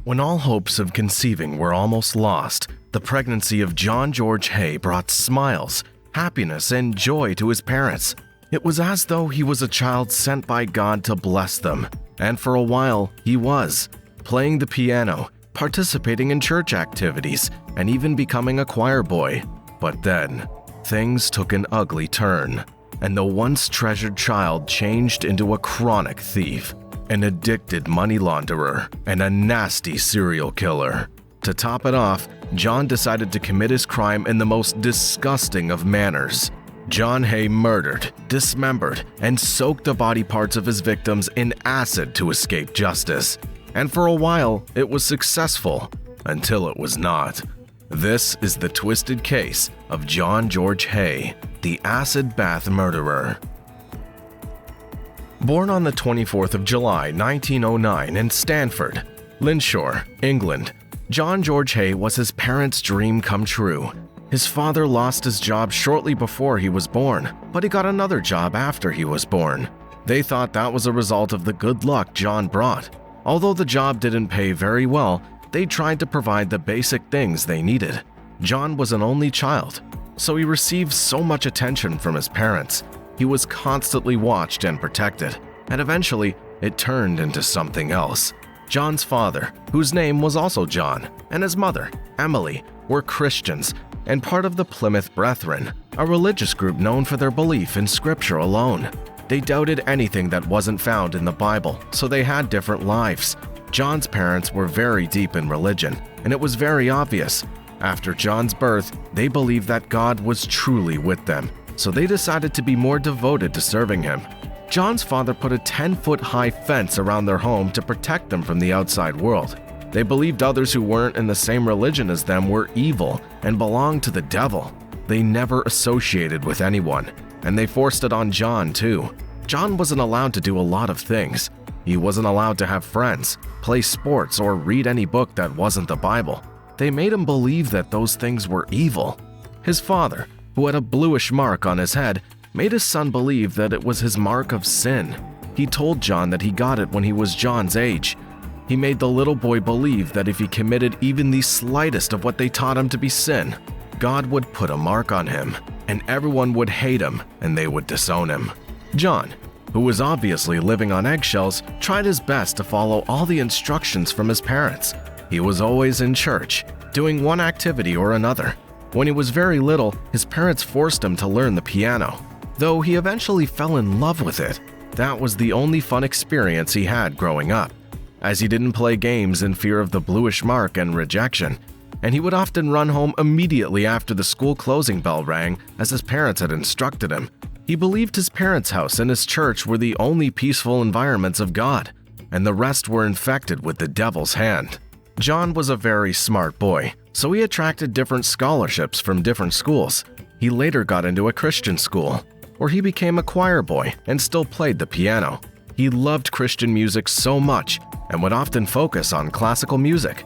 When all hopes of conceiving were almost lost, the pregnancy of John George Haigh brought smiles, happiness, and joy to his parents. It was as though he was a child sent by God to bless them, and for a while he was, playing the piano, participating in church activities, and even becoming a choir boy. But then, things took an ugly turn, and the once treasured child changed into a chronic thief, an addicted money launderer, and a nasty serial killer. To top it off, John decided to commit his crime in the most disgusting of manners. John Haigh murdered, dismembered, and soaked the body parts of his victims in acid to escape justice. And for a while, it was successful, until it was not. This is the twisted case of John George Haigh, the acid bath murderer. Born on the 24th of July, 1909 in Stanford, Lincolnshire, England, John George Haigh was his parents' dream come true. His father lost his job shortly before he was born, but he got another job after he was born. They thought that was a result of the good luck John brought. Although the job didn't pay very well, they tried to provide the basic things they needed. John was an only child, so he received so much attention from his parents. He was constantly watched and protected, and eventually it turned into something else. John's father, whose name was also John, and his mother, Emily, were Christians and part of the Plymouth Brethren, a religious group known for their belief in Scripture alone. They doubted anything that wasn't found in the Bible, so they had different lives. John's parents were very deep in religion, and it was very obvious. After John's birth, they believed that God was truly with them, so they decided to be more devoted to serving him. John's father put a 10-foot-high fence around their home to protect them from the outside world. They believed others who weren't in the same religion as them were evil and belonged to the devil. They never associated with anyone, and they forced it on John too. John wasn't allowed to do a lot of things. He wasn't allowed to have friends, play sports, or read any book that wasn't the Bible. They made him believe that those things were evil. His father, who had a bluish mark on his head, made his son believe that it was his mark of sin. He told John that he got it when he was John's age. He made the little boy believe that if he committed even the slightest of what they taught him to be sin, God would put a mark on him, and everyone would hate him and they would disown him. John, who was obviously living on eggshells, tried his best to follow all the instructions from his parents. He was always in church, doing one activity or another. When he was very little, his parents forced him to learn the piano. Though he eventually fell in love with it, that was the only fun experience he had growing up, as he didn't play games in fear of the bluish mark and rejection, and he would often run home immediately after the school closing bell rang as his parents had instructed him. He believed his parents' house and his church were the only peaceful environments of God, and the rest were infected with the devil's hand. John was a very smart boy, so he attracted different scholarships from different schools. He later got into a Christian school, where he became a choir boy and still played the piano. He loved Christian music so much and would often focus on classical music.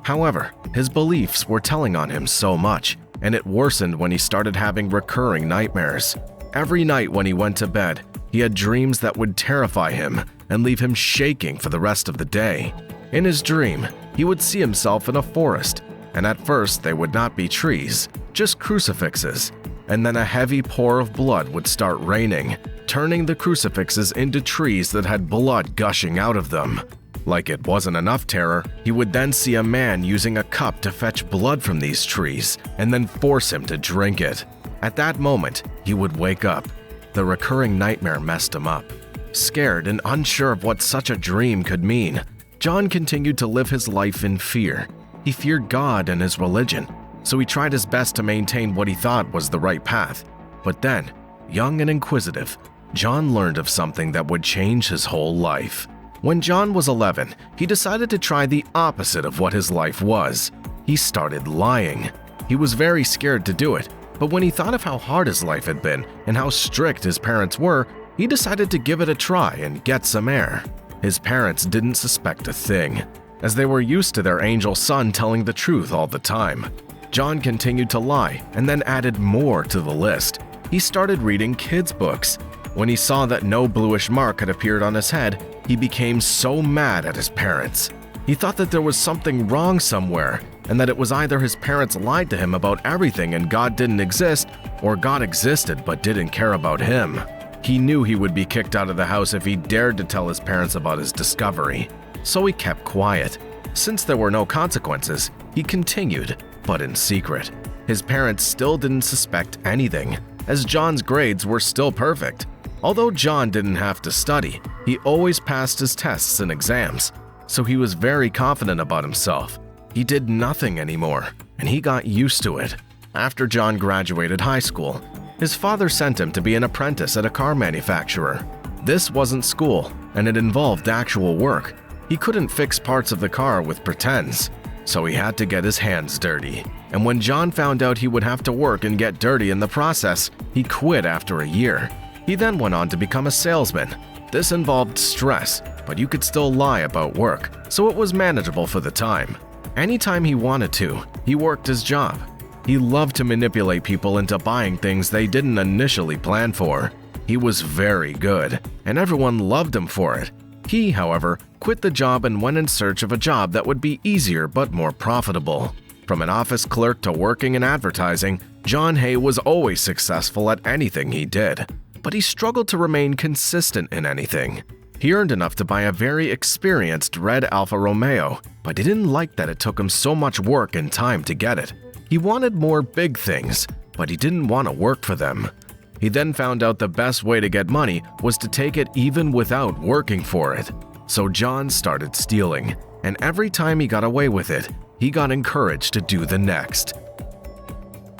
However, his beliefs were telling on him so much, and it worsened when he started having recurring nightmares. Every night when he went to bed, he had dreams that would terrify him and leave him shaking for the rest of the day. In his dream, he would see himself in a forest, and at first they would not be trees, just crucifixes. And then a heavy pour of blood would start raining, turning the crucifixes into trees that had blood gushing out of them. Like it wasn't enough terror, he would then see a man using a cup to fetch blood from these trees and then force him to drink it. At that moment, he would wake up. The recurring nightmare messed him up. Scared and unsure of what such a dream could mean, John continued to live his life in fear. He feared God and his religion, so he tried his best to maintain what he thought was the right path. But then, young and inquisitive, John learned of something that would change his whole life. When John was 11, he decided to try the opposite of what his life was. He started lying. He was very scared to do it, but when he thought of how hard his life had been and how strict his parents were, he decided to give it a try and get some air. His parents didn't suspect a thing, as they were used to their angel son telling the truth all the time. John continued to lie and then added more to the list. He started reading kids' books. When he saw that no bluish mark had appeared on his head, he became so mad at his parents. He thought that there was something wrong somewhere, and that it was either his parents lied to him about everything and God didn't exist, or God existed but didn't care about him. He knew he would be kicked out of the house if he dared to tell his parents about his discovery, so he kept quiet. Since there were no consequences, he continued, but in secret. His parents still didn't suspect anything, as John's grades were still perfect. Although John didn't have to study, he always passed his tests and exams, so he was very confident about himself. He did nothing anymore, and he got used to it. After John graduated high school, his father sent him to be an apprentice at a car manufacturer. This wasn't school, and it involved actual work. He couldn't fix parts of the car with pretends, so he had to get his hands dirty. And when John found out he would have to work and get dirty in the process, he quit after a year. He then went on to become a salesman. This involved stress, but you could still lie about work, so it was manageable for the time. Anytime he wanted to, he worked his job. He loved to manipulate people into buying things they didn't initially plan for. He was very good, and everyone loved him for it. He, however, quit the job and went in search of a job that would be easier but more profitable. From an office clerk to working in advertising, John Haigh was always successful at anything he did, but he struggled to remain consistent in anything. He earned enough to buy a very experienced red Alfa Romeo, but he didn't like that it took him so much work and time to get it. He wanted more big things, but he didn't want to work for them. He then found out the best way to get money was to take it even without working for it. So John started stealing, and every time he got away with it, he got encouraged to do the next.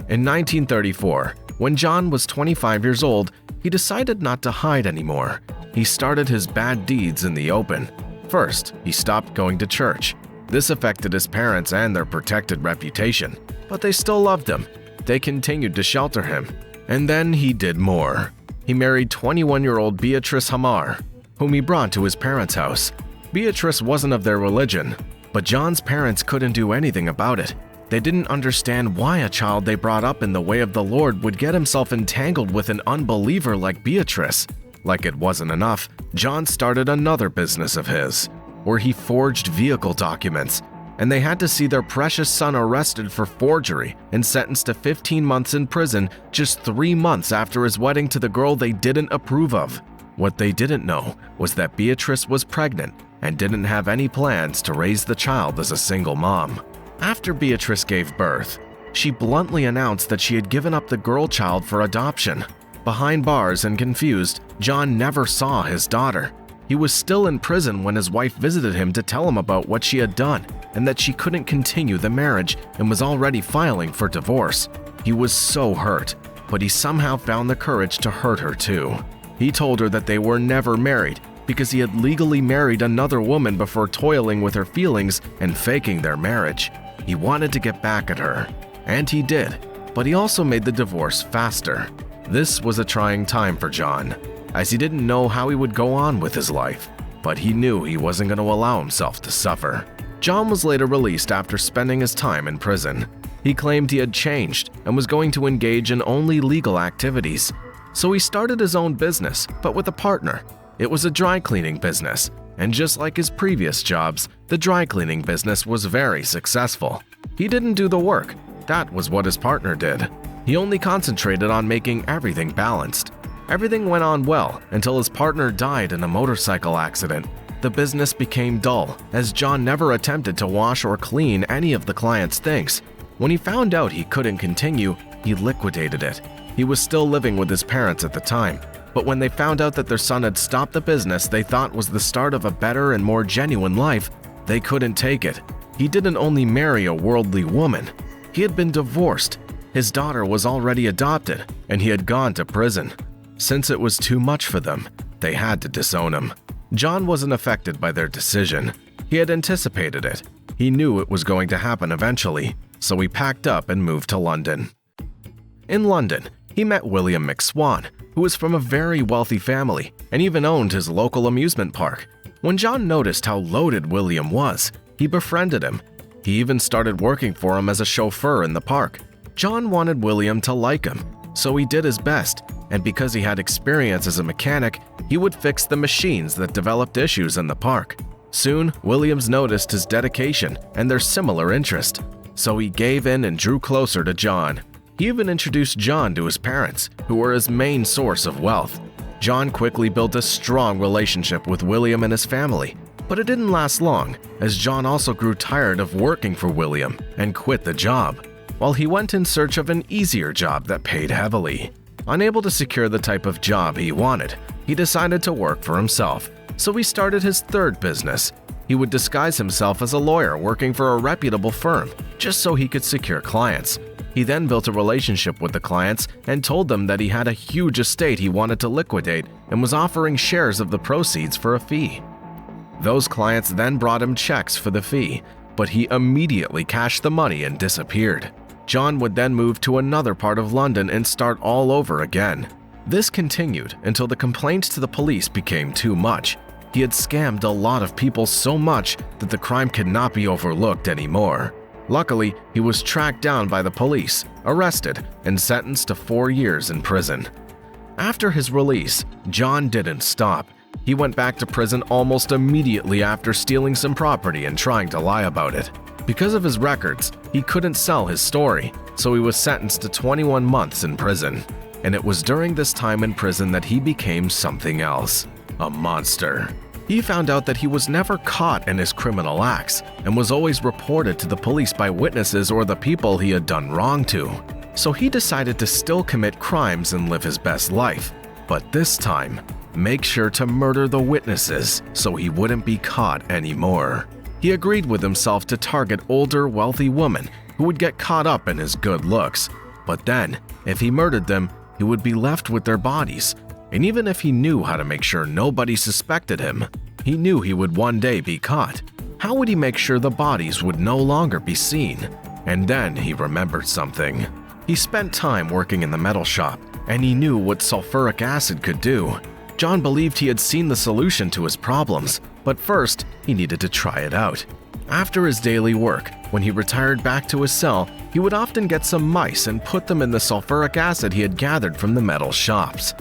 In 1934, when John was 25 years old, he decided not to hide anymore. He started his bad deeds in the open. First, he stopped going to church. This affected his parents and their protected reputation, but they still loved him. They continued to shelter him. And then he did more. He married 21-year-old Beatrice Hamar, whom he brought to his parents' house. Beatrice wasn't of their religion, but John's parents couldn't do anything about it. They didn't understand why a child they brought up in the way of the Lord would get himself entangled with an unbeliever like Beatrice. Like it wasn't enough, John started another business of his, where he forged vehicle documents, and they had to see their precious son arrested for forgery and sentenced to 15 months in prison just 3 months after his wedding to the girl they didn't approve of. What they didn't know was that Beatrice was pregnant and didn't have any plans to raise the child as a single mom. After Beatrice gave birth, she bluntly announced that she had given up the girl child for adoption. Behind bars and confused, John never saw his daughter. He was still in prison when his wife visited him to tell him about what she had done and that she couldn't continue the marriage and was already filing for divorce. He was so hurt, but he somehow found the courage to hurt her too. He told her that they were never married because he had legally married another woman before toiling with her feelings and faking their marriage. He wanted to get back at her, and he did, but he also made the divorce faster. This was a trying time for John, as he didn't know how he would go on with his life, but he knew he wasn't going to allow himself to suffer. John was later released after spending his time in prison. He claimed he had changed and was going to engage in only legal activities. So he started his own business, but with a partner. It was a dry cleaning business, and just like his previous jobs, the dry cleaning business was very successful. He didn't do the work. That was what his partner did. He only concentrated on making everything balanced. Everything went on well until his partner died in a motorcycle accident. The business became dull, as John never attempted to wash or clean any of the client's things. When he found out he couldn't continue, he liquidated it. He was still living with his parents at the time, but when they found out that their son had stopped the business they thought was the start of a better and more genuine life, they couldn't take it. He didn't only marry a worldly woman, he had been divorced. His daughter was already adopted, and he had gone to prison. Since it was too much for them, they had to disown him. John wasn't affected by their decision. He had anticipated it. He knew it was going to happen eventually, so he packed up and moved to London. In London, he met William McSwan, who was from a very wealthy family and even owned his local amusement park. When John noticed how loaded William was, he befriended him. He even started working for him as a chauffeur in the park. John wanted William to like him, so he did his best, and because he had experience as a mechanic, he would fix the machines that developed issues in the park. Soon, Williams noticed his dedication and their similar interest, so he gave in and drew closer to John. He even introduced John to his parents, who were his main source of wealth. John quickly built a strong relationship with William and his family, but it didn't last long, as John also grew tired of working for William and quit the job, while he went in search of an easier job that paid heavily. Unable to secure the type of job he wanted, he decided to work for himself, so he started his third business. He would disguise himself as a lawyer working for a reputable firm, just so he could secure clients. He then built a relationship with the clients and told them that he had a huge estate he wanted to liquidate and was offering shares of the proceeds for a fee. Those clients then brought him checks for the fee, but he immediately cashed the money and disappeared. John would then move to another part of London and start all over again. This continued until the complaints to the police became too much. He had scammed a lot of people so much that the crime could not be overlooked anymore. Luckily, he was tracked down by the police, arrested, and sentenced to 4 years in prison. After his release, John didn't stop. He went back to prison almost immediately after stealing some property and trying to lie about it. Because of his records, he couldn't sell his story, so he was sentenced to 21 months in prison. And it was during this time in prison that he became something else, a monster. He found out that he was never caught in his criminal acts and was always reported to the police by witnesses or the people he had done wrong to. So he decided to still commit crimes and live his best life, but this time, make sure to murder the witnesses so he wouldn't be caught anymore. He agreed with himself to target older, wealthy women who would get caught up in his good looks. But then, if he murdered them, he would be left with their bodies. And even if he knew how to make sure nobody suspected him, he knew he would one day be caught. How would he make sure the bodies would no longer be seen? And then he remembered something. He spent time working in the metal shop, and he knew what sulfuric acid could do. John believed he had seen the solution to his problems, but first, he needed to try it out. After his daily work, when he retired back to his cell, he would often get some mice and put them in the sulfuric acid he had gathered from the metal shops.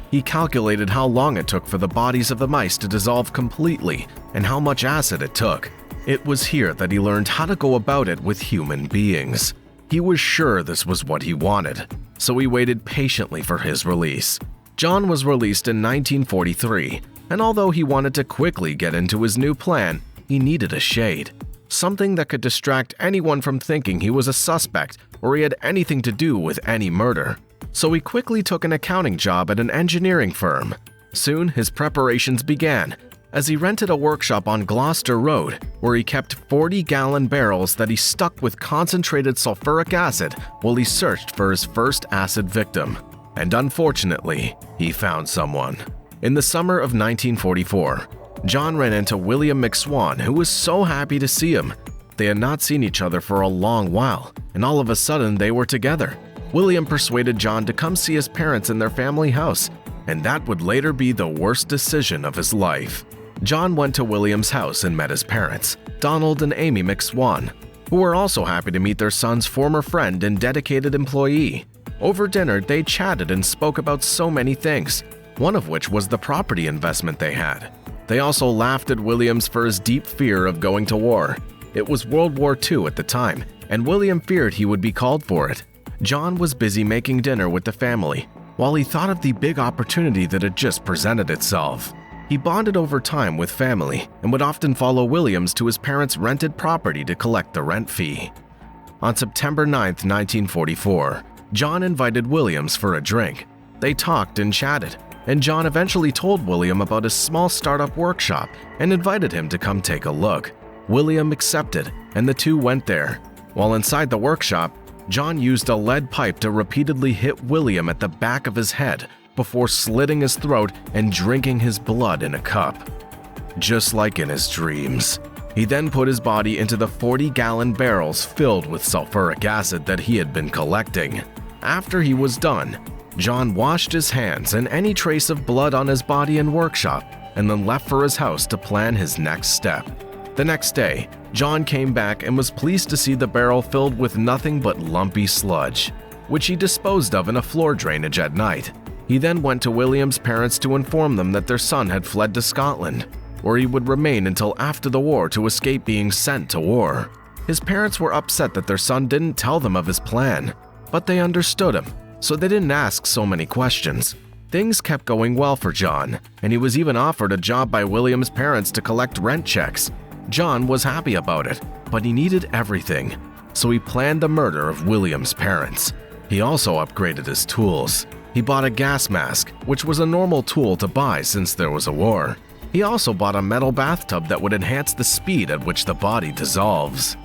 He calculated how long it took for the bodies of the mice to dissolve completely and how much acid it took. It was here that he learned how to go about it with human beings. He was sure this was what he wanted, so he waited patiently for his release. John was released in 1943, and although he wanted to quickly get into his new plan, he needed a shade. Something that could distract anyone from thinking he was a suspect or he had anything to do with any murder. So he quickly took an accounting job at an engineering firm. Soon, his preparations began, as he rented a workshop on Gloucester Road, where he kept 40-gallon barrels that he stuck with concentrated sulfuric acid while he searched for his first acid victim. And unfortunately, he found someone. In the summer of 1944, John ran into William McSwan, who was so happy to see him. They had not seen each other for a long while, and all of a sudden they were together. William persuaded John to come see his parents in their family house, and that would later be the worst decision of his life. John went to William's house and met his parents, Donald and Amy McSwan, who were also happy to meet their son's former friend and dedicated employee. Over dinner, they chatted and spoke about so many things, one of which was the property investment they had. They also laughed at Williams for his deep fear of going to war. It was World War II at the time, and William feared he would be called for it. John was busy making dinner with the family, while he thought of the big opportunity that had just presented itself. He bonded over time with family and would often follow Williams to his parents' rented property to collect the rent fee. On September 9, 1944, John invited Williams for a drink. They talked and chatted, and John eventually told William about his small startup workshop and invited him to come take a look. William accepted, and the two went there. While inside the workshop, John used a lead pipe to repeatedly hit William at the back of his head before slitting his throat and drinking his blood in a cup. Just like in his dreams. He then put his body into the 40-gallon barrels filled with sulfuric acid that he had been collecting. After he was done, John washed his hands and any trace of blood on his body and workshop, and then left for his house to plan his next step. The next day, John came back and was pleased to see the barrel filled with nothing but lumpy sludge, which he disposed of in a floor drainage at night. He then went to William's parents to inform them that their son had fled to Scotland. where he would remain until after the war to escape being sent to war. His parents were upset that their son didn't tell them of his plan, but they understood him, so they didn't ask so many questions. Things kept going well for John, and he was even offered a job by William's parents to collect rent checks. John was happy about it, but he needed everything, so he planned the murder of William's parents. He also upgraded his tools. He bought a gas mask, which was a normal tool to buy since there was a war. He also bought a metal bathtub that would enhance the speed at which the body dissolves.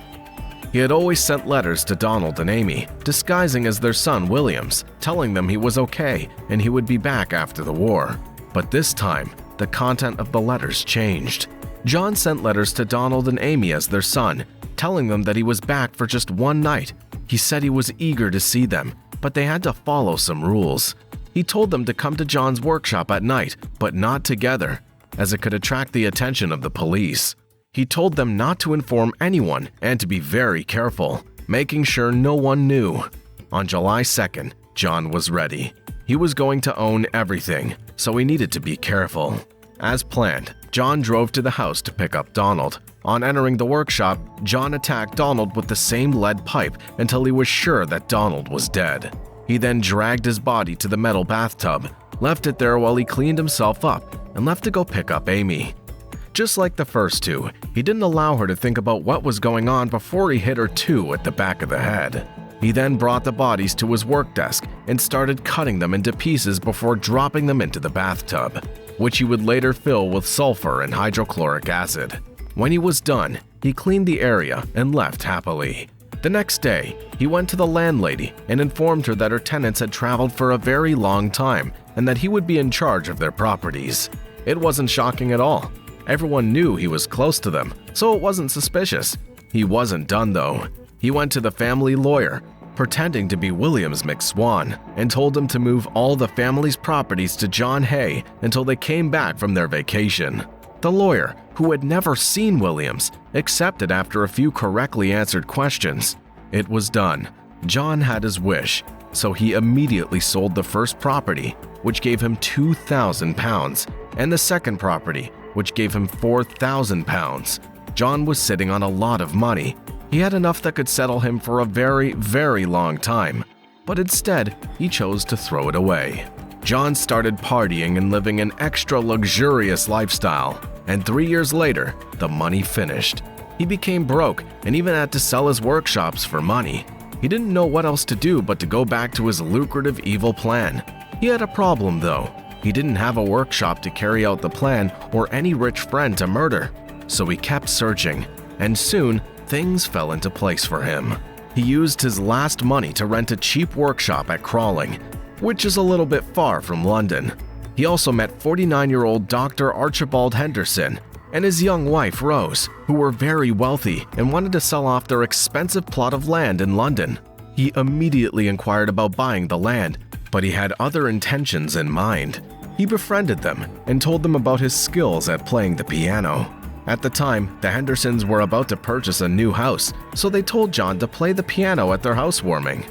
He had always sent letters to Donald and Amy, disguising as their son Williams, telling them he was okay and he would be back after the war. But this time, the content of the letters changed. John sent letters to Donald and Amy as their son, telling them that he was back for just one night. He said he was eager to see them, but they had to follow some rules. He told them to come to John's workshop at night, but not together, as it could attract the attention of the police. He told them not to inform anyone and to be very careful, making sure no one knew. On July 2nd, John was ready. He was going to own everything, so he needed to be careful. As planned, John drove to the house to pick up Donald. On entering the workshop, John attacked Donald with the same lead pipe until he was sure that Donald was dead. He then dragged his body to the metal bathtub, left it there while he cleaned himself up, and left to go pick up Amy. Just like the first two, he didn't allow her to think about what was going on before he hit her too at the back of the head. He then brought the bodies to his work desk and started cutting them into pieces before dropping them into the bathtub, which he would later fill with sulfur and hydrochloric acid. When he was done, he cleaned the area and left happily. The next day, he went to the landlady and informed her that her tenants had traveled for a very long time and that he would be in charge of their properties. It wasn't shocking at all. Everyone knew he was close to them, so it wasn't suspicious. He wasn't done though. He went to the family lawyer, pretending to be William's McSwan, and told him to move all the family's properties to John Haigh until they came back from their vacation. The lawyer, who had never seen Williams, accepted after a few correctly answered questions. It was done. John had his wish, so he immediately sold the first property, which gave him £2,000, and the second property, which gave him £4,000. John was sitting on a lot of money. He had enough that could settle him for a very, very long time, but instead, he chose to throw it away. John started partying and living an extra luxurious lifestyle, and 3 years later, the money finished. He became broke and even had to sell his workshops for money. He didn't know what else to do but to go back to his lucrative evil plan. He had a problem though. He didn't have a workshop to carry out the plan or any rich friend to murder, so he kept searching, and soon things fell into place for him. He used his last money to rent a cheap workshop at Crawling, which is a little bit far from London. He also met 49-year-old Dr. Archibald Henderson and his young wife Rose, who were very wealthy and wanted to sell off their expensive plot of land in London. He immediately inquired about buying the land, but he had other intentions in mind. He befriended them and told them about his skills at playing the piano. At the time, the Hendersons were about to purchase a new house, so they told John to play the piano at their housewarming,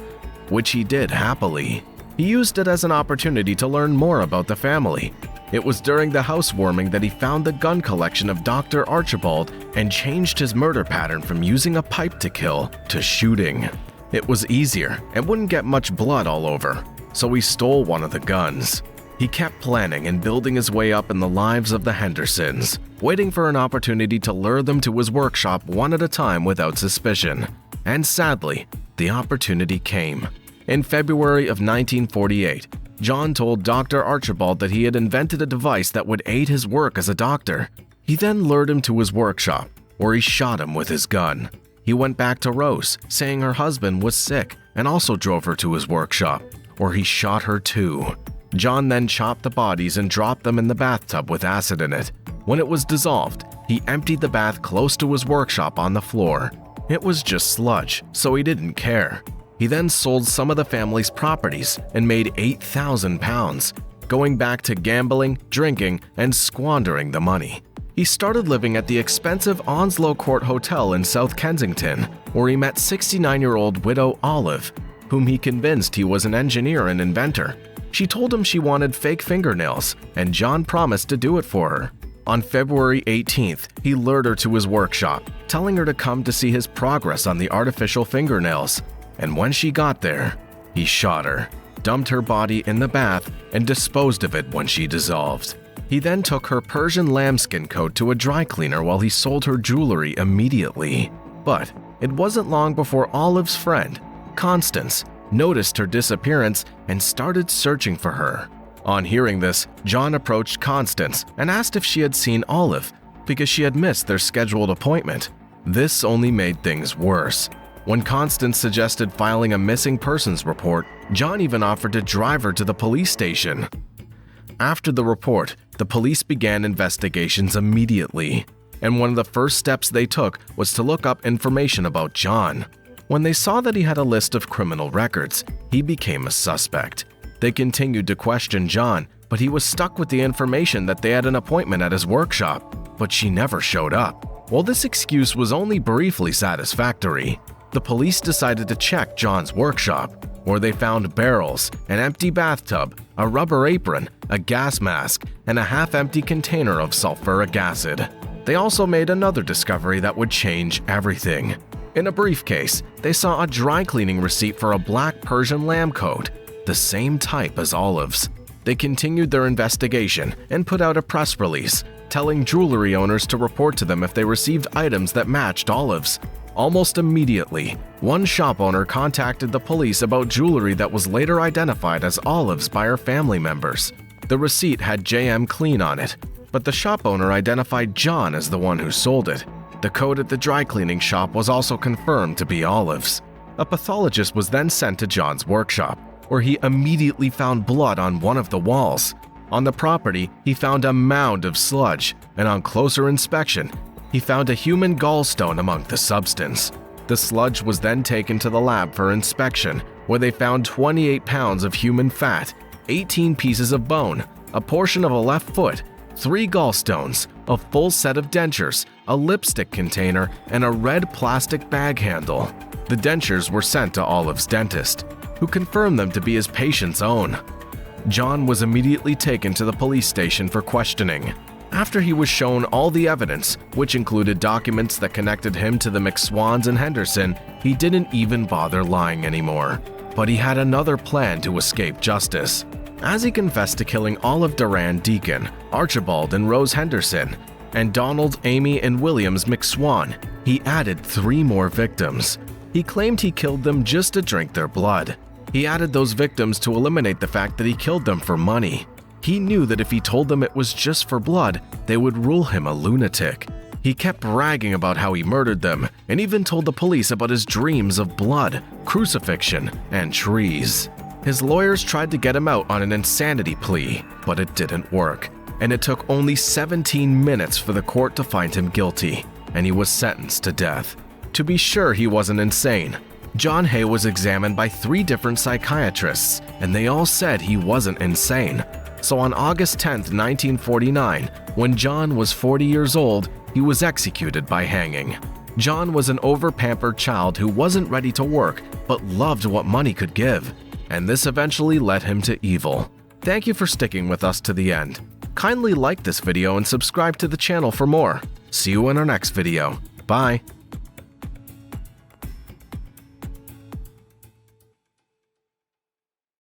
which he did happily. He used it as an opportunity to learn more about the family. It was during the housewarming that he found the gun collection of Dr. Archibald and changed his murder pattern from using a pipe to kill to shooting. It was easier and wouldn't get much blood all over, so he stole one of the guns. He kept planning and building his way up in the lives of the Hendersons, waiting for an opportunity to lure them to his workshop one at a time without suspicion. And sadly, the opportunity came. In February of 1948, John told Dr. Archibald that he had invented a device that would aid his work as a doctor. He then lured him to his workshop, where he shot him with his gun. He went back to Rose, saying her husband was sick, and also drove her to his workshop, where he shot her too. John then chopped the bodies and dropped them in the bathtub with acid in it. When it was dissolved, he emptied the bath close to his workshop on the floor. It was just sludge, so he didn't care. He then sold some of the family's properties and made £8,000, going back to gambling, drinking, and squandering the money. He started living at the expensive Onslow Court Hotel in South Kensington, where he met 69-year-old widow Olive, whom he convinced he was an engineer and inventor. She told him she wanted fake fingernails, and John promised to do it for her. On February 18th, he lured her to his workshop, telling her to come to see his progress on the artificial fingernails. And when she got there, he shot her, dumped her body in the bath, and disposed of it when she dissolved. He then took her Persian lambskin coat to a dry cleaner while he sold her jewelry immediately. But it wasn't long before Olive's friend, Constance, noticed her disappearance and started searching for her. On hearing this, John approached Constance and asked if she had seen Olive because she had missed their scheduled appointment. This only made things worse. When Constance suggested filing a missing persons report, John even offered to drive her to the police station. After the report, the police began investigations immediately, and one of the first steps they took was to look up information about John. When they saw that he had a list of criminal records, he became a suspect. They continued to question John, but he was stuck with the information that they had an appointment at his workshop, but she never showed up. While this excuse was only briefly satisfactory, the police decided to check John's workshop, where they found barrels, an empty bathtub, a rubber apron, a gas mask, and a half-empty container of sulfuric acid. They also made another discovery that would change everything. In a briefcase, they saw a dry cleaning receipt for a black Persian lamb coat, the same type as Olive's. They continued their investigation and put out a press release, telling jewelry owners to report to them if they received items that matched Olive's. Almost immediately, one shop owner contacted the police about jewelry that was later identified as Olive's by her family members. The receipt had JM Clean on it, but the shop owner identified John as the one who sold it. The coat at the dry cleaning shop was also confirmed to be Olive's. A pathologist was then sent to John's workshop, where he immediately found blood on one of the walls. On the property, he found a mound of sludge, and on closer inspection, he found a human gallstone among the substance. The sludge was then taken to the lab for inspection, where they found 28 pounds of human fat, 18 pieces of bone, a portion of a left foot, 3 gallstones, a full set of dentures, a lipstick container, and a red plastic bag handle. The dentures were sent to Olive's dentist, who confirmed them to be his patient's own. John was immediately taken to the police station for questioning. After he was shown all the evidence, which included documents that connected him to the McSwans and Henderson, he didn't even bother lying anymore. But he had another plan to escape justice. As he confessed to killing Olive Duran Deacon, Archibald and Rose Henderson, and Donald, Amy, and Williams McSwan, he added 3 more victims. He claimed he killed them just to drink their blood. He added those victims to eliminate the fact that he killed them for money. He knew that if he told them it was just for blood, they would rule him a lunatic. He kept bragging about how he murdered them, and even told the police about his dreams of blood, crucifixion, and trees. His lawyers tried to get him out on an insanity plea, but it didn't work, and it took only 17 minutes for the court to find him guilty, and he was sentenced to death. To be sure he wasn't insane, John Haigh was examined by 3 different psychiatrists, and they all said he wasn't insane. So on August 10, 1949, when John was 40 years old, he was executed by hanging. John was an over-pampered child who wasn't ready to work but loved what money could give, and this eventually led him to evil. Thank you for sticking with us to the end. Kindly like this video and subscribe to the channel for more. See you in our next video. Bye.